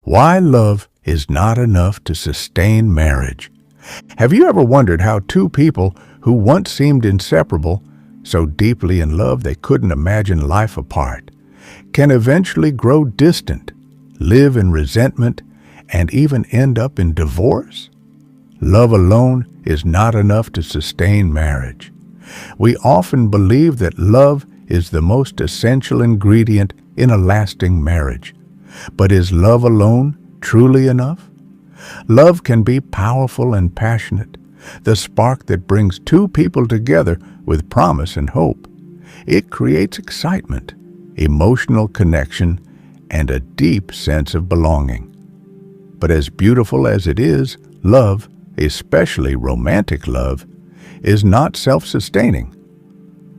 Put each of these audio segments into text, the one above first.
Why love is not enough to sustain marriage. Have you ever wondered how two people who once seemed inseparable, so deeply in love they couldn't imagine life apart, can eventually grow distant, live in resentment, and even end up in divorce? Love alone is not enough to sustain marriage. We often believe that love is the most essential ingredient in a lasting marriage. But is love alone truly enough? Love can be powerful and passionate, the spark that brings two people together with promise and hope. It creates excitement, emotional connection, and a deep sense of belonging. But as beautiful as it is, love, especially romantic love, is not self-sustaining.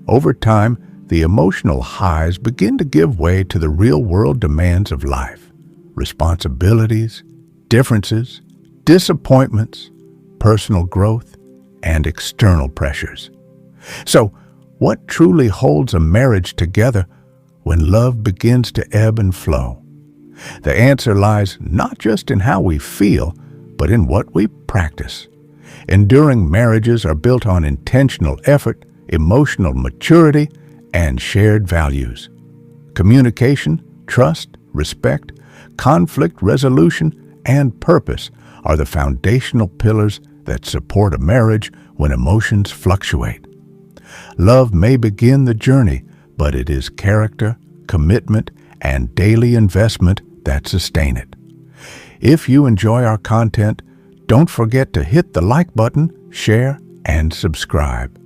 Over time, the emotional highs begin to give way to the real-world demands of life: responsibilities, differences, disappointments, personal growth, and external pressures. So, what truly holds a marriage together when love begins to ebb and flow? The answer lies not just in how we feel, but in what we practice. Enduring marriages are built on intentional effort, emotional maturity, and shared values. Communication, trust, respect, conflict resolution, and purpose are the foundational pillars that support a marriage when emotions fluctuate. Love may begin the journey, but it is character, commitment, and daily investment that sustain it. If you enjoy our content, don't forget to hit the like button, share, and subscribe.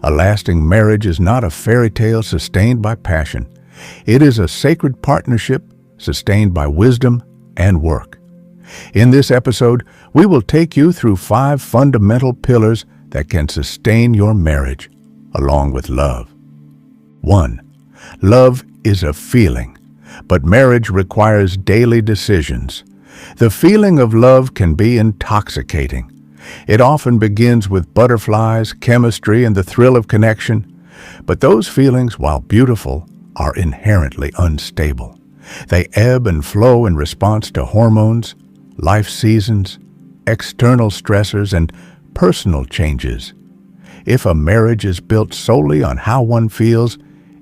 A lasting marriage is not a fairy tale sustained by passion. It is a sacred partnership sustained by wisdom and work. In this episode, we will take you through 5 fundamental pillars that can sustain your marriage, along with love. 1. Love is a feeling, but marriage requires daily decisions. The feeling of love can be intoxicating. It often begins with butterflies, chemistry, and the thrill of connection. But those feelings, while beautiful, are inherently unstable. They ebb and flow in response to hormones, life seasons, external stressors, and personal changes. If a marriage is built solely on how one feels,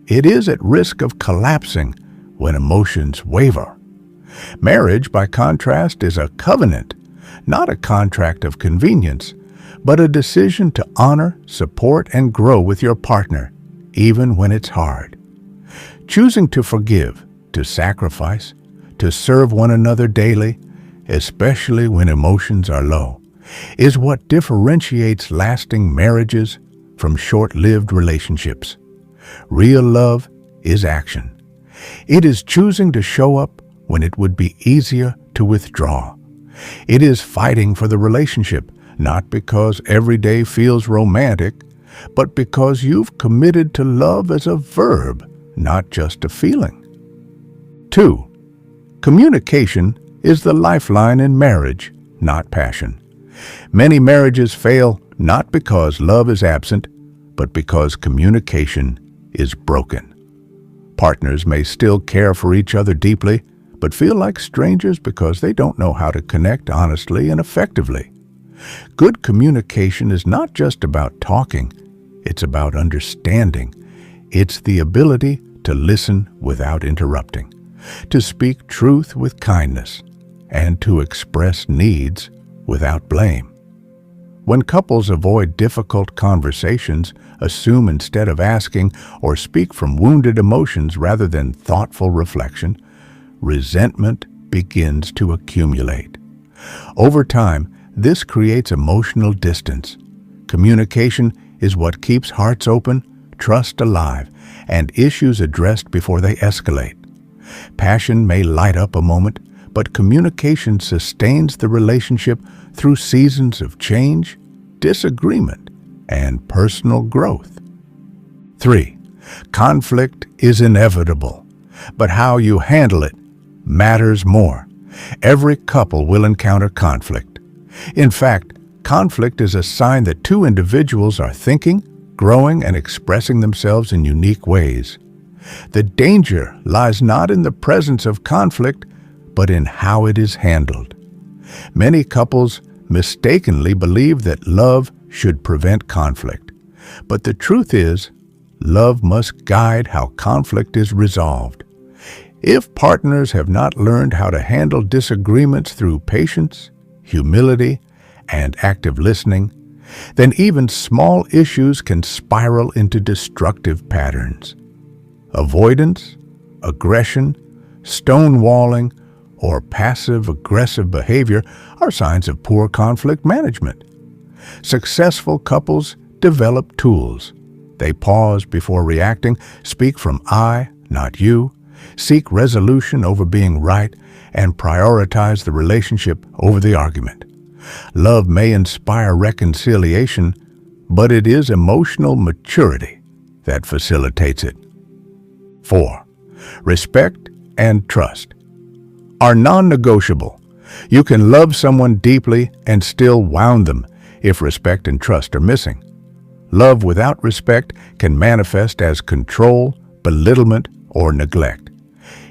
it is at risk of collapsing when emotions waver. Marriage, by contrast, is a covenant, not a contract of convenience, but a decision to honor, support, and grow with your partner, even when it's hard. Choosing to forgive, to sacrifice, to serve one another daily, especially when emotions are low, is what differentiates lasting marriages from short-lived relationships. Real love is action. It is choosing to show up when it would be easier to withdraw. It is fighting for the relationship, not because every day feels romantic, but because you've committed to love as a verb, not just a feeling. 2. Communication is the lifeline in marriage, not passion. Many marriages fail not because love is absent, but because communication is broken. Partners may still care for each other deeply, but feel like strangers because they don't know how to connect honestly and effectively. Good communication is not just about talking, it's about understanding. It's the ability to listen without interrupting, to speak truth with kindness, and to express needs without blame. When couples avoid difficult conversations, assume instead of asking, or speak from wounded emotions rather than thoughtful reflection, resentment begins to accumulate. Over time, this creates emotional distance. Communication is what keeps hearts open, trust alive, and issues addressed before they escalate. Passion may light up a moment, but communication sustains the relationship through seasons of change, disagreement, and personal growth. 3. Conflict is inevitable, but how you handle it matters more. Every couple will encounter conflict. In fact, conflict is a sign that two individuals are thinking, growing, and expressing themselves in unique ways. The danger lies not in the presence of conflict, but in how it is handled. Many couples mistakenly believe that love should prevent conflict, but the truth is, love must guide how conflict is resolved. If partners have not learned how to handle disagreements through patience, humility, and active listening, then even small issues can spiral into destructive patterns. Avoidance, aggression, stonewalling, or passive-aggressive behavior are signs of poor conflict management. Successful couples develop tools. They pause before reacting, speak from I, not you, seek resolution over being right, and prioritize the relationship over the argument. Love may inspire reconciliation, but it is emotional maturity that facilitates it. 4. Respect and trust are non-negotiable. You can love someone deeply and still wound them if respect and trust are missing. Love without respect can manifest as control, belittlement, or neglect.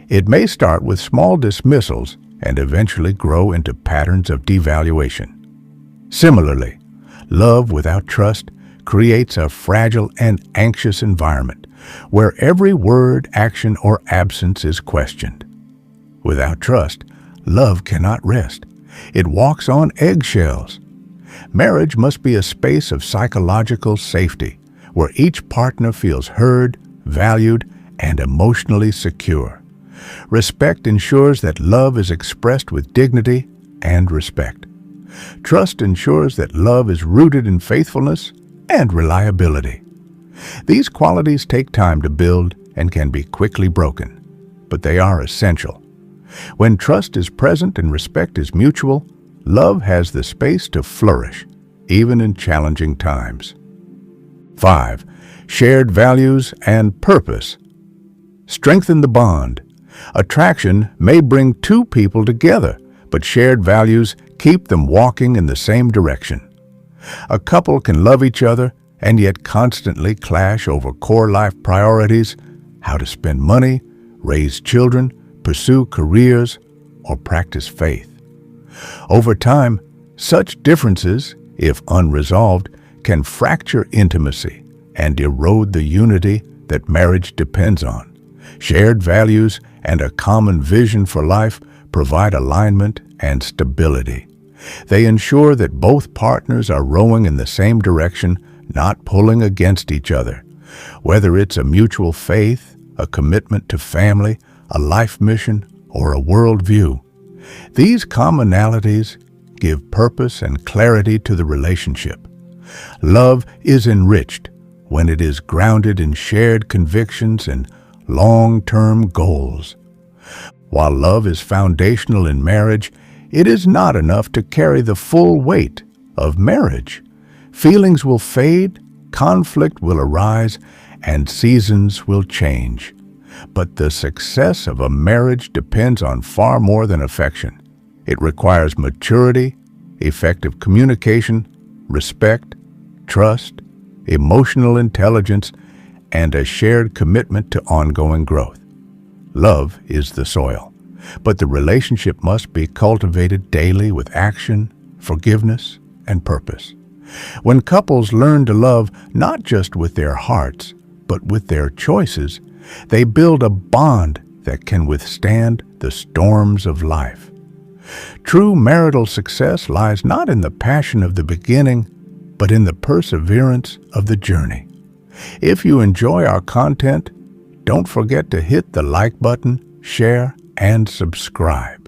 It may start with small dismissals and eventually grow into patterns of devaluation. Similarly, love without trust creates a fragile and anxious environment where every word, action, or absence is questioned. Without trust, love cannot rest. It walks on eggshells. Marriage must be a space of psychological safety where each partner feels heard, valued, and emotionally secure. Respect ensures that love is expressed with dignity and respect. Trust ensures that love is rooted in faithfulness and reliability. These qualities take time to build and can be quickly broken, but they are essential. When trust is present and respect is mutual, love has the space to flourish, even in challenging times. 5. Shared values and purpose strengthen the bond. Attraction may bring two people together, but shared values keep them walking in the same direction. A couple can love each other and yet constantly clash over core life priorities, how to spend money, raise children, pursue careers, or practice faith. Over time, such differences, if unresolved, can fracture intimacy and erode the unity that marriage depends on. Shared values and a common vision for life provide alignment and stability. They ensure that both partners are rowing in the same direction, not pulling against each other. Whether it's a mutual faith, a commitment to family, a life mission, or a worldview, these commonalities give purpose and clarity to the relationship. Love is enriched when it is grounded in shared convictions and long-term goals. While love is foundational in marriage, it is not enough to carry the full weight of marriage. Feelings will fade, conflict will arise, and seasons will change. But the success of a marriage depends on far more than affection. It requires maturity, effective communication, respect, trust, emotional intelligence, and a shared commitment to ongoing growth. Love is the soil, but the relationship must be cultivated daily with action, forgiveness, and purpose. When couples learn to love not just with their hearts, but with their choices, they build a bond that can withstand the storms of life. True marital success lies not in the passion of the beginning, but in the perseverance of the journey. If you enjoy our content, don't forget to hit the like button, share, and subscribe.